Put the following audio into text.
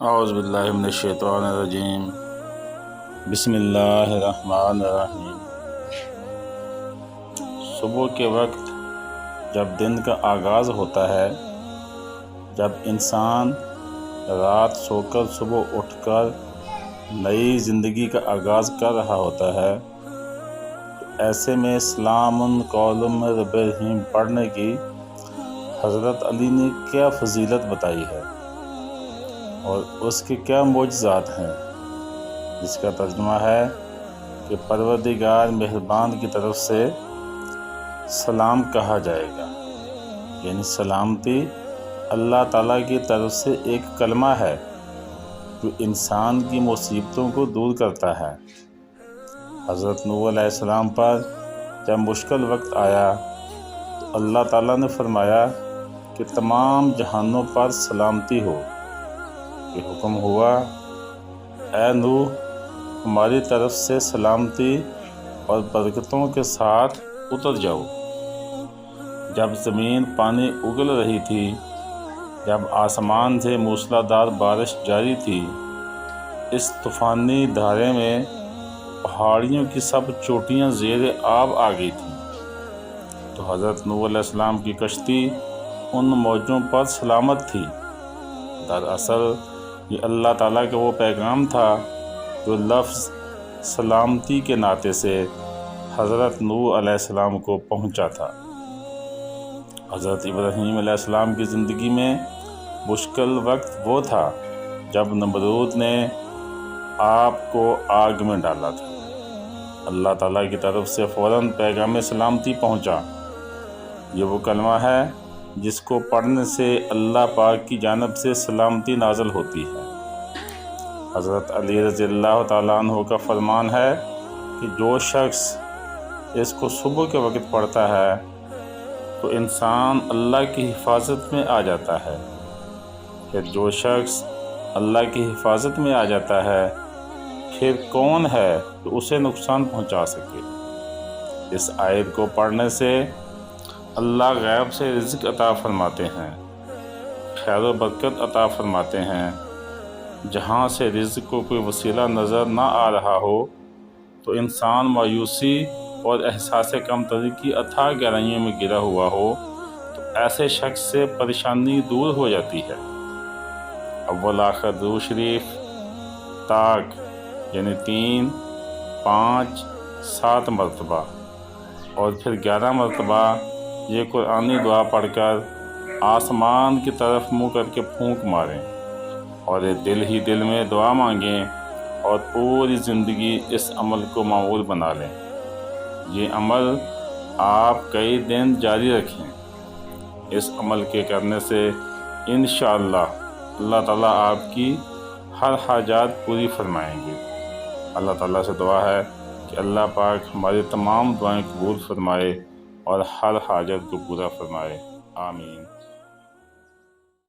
اعوذ باللہ من الشیطان الرجیم بسم اللہ الرحمن الرحیم۔ صبح کے وقت جب دن کا آغاز ہوتا ہے، جب انسان رات سو کر صبح اٹھ کر نئی زندگی کا آغاز کر رہا ہوتا ہے، تو ایسے میں سلام قول من رب الرحیم پڑھنے کی حضرت علی نے کیا فضیلت بتائی ہے اور اس کے کیا معجزات ہیں، جس کا ترجمہ ہے کہ پروردگار مہربان کی طرف سے سلام کہا جائے گا، یعنی سلامتی اللہ تعالیٰ کی طرف سے ایک کلمہ ہے جو انسان کی مصیبتوں کو دور کرتا ہے۔ حضرت نوح علیہ السلام پر جب مشکل وقت آیا تو اللہ تعالیٰ نے فرمایا کہ تمام جہانوں پر سلامتی ہو۔ یہ حکم ہوا، اے نوح، ہماری طرف سے سلامتی اور برکتوں کے ساتھ اتر جاؤ۔ جب زمین پانی اگل رہی تھی، جب آسمان سے موسلادھار بارش جاری تھی، اس طوفانی دھارے میں پہاڑیوں کی سب چوٹیاں زیر آب آ گئی تھیں، تو حضرت نوح علیہ السلام کی کشتی ان موجوں پر سلامت تھی۔ دراصل یہ اللہ تعالیٰ کا وہ پیغام تھا جو لفظ سلامتی کے ناطے سے حضرت نوح علیہ السلام کو پہنچا تھا۔ حضرت ابراہیم علیہ السلام کی زندگی میں مشکل وقت وہ تھا جب نمرود نے آپ کو آگ میں ڈالا تھا۔ اللہ تعالیٰ کی طرف سے فوراً پیغام سلامتی پہنچا۔ یہ وہ کلمہ ہے جس کو پڑھنے سے اللہ پاک کی جانب سے سلامتی نازل ہوتی ہے۔ حضرت علی رضی اللہ تعالیٰ عنہ کا فرمان ہے کہ جو شخص اس کو صبح کے وقت پڑھتا ہے تو انسان اللہ کی حفاظت میں آ جاتا ہے، پھر جو شخص اللہ کی حفاظت میں آ جاتا ہے پھر کون ہے جو اسے نقصان پہنچا سکے۔ اس آیت کو پڑھنے سے اللہ غیب سے رزق عطا فرماتے ہیں، خیر و برکت عطا فرماتے ہیں۔ جہاں سے رزق کو کوئی وسیلہ نظر نہ آ رہا ہو تو انسان مایوسی اور احساس کمتری کی اتھاہ گہرائیوں میں گرا ہوا ہو تو ایسے شخص سے پریشانی دور ہو جاتی ہے۔ اول آخر درود شریف طاق یعنی 3، 5، 7 مرتبہ اور پھر 11 مرتبہ یہ قرآنی دعا پڑھ کر آسمان کی طرف منہ کر کے پھونک ماریں اور دل ہی دل میں دعا مانگیں اور پوری زندگی اس عمل کو معمول بنا لیں۔ یہ عمل آپ کئی دن جاری رکھیں۔ اس عمل کے کرنے سے انشاءاللہ اللہ تعالیٰ آپ کی ہر حاجات پوری فرمائیں گے۔ اللہ تعالیٰ سے دعا ہے کہ اللہ پاک ہماری تمام دعائیں قبول فرمائے اور ہر حاجت کو پورا فرمائے، آمین۔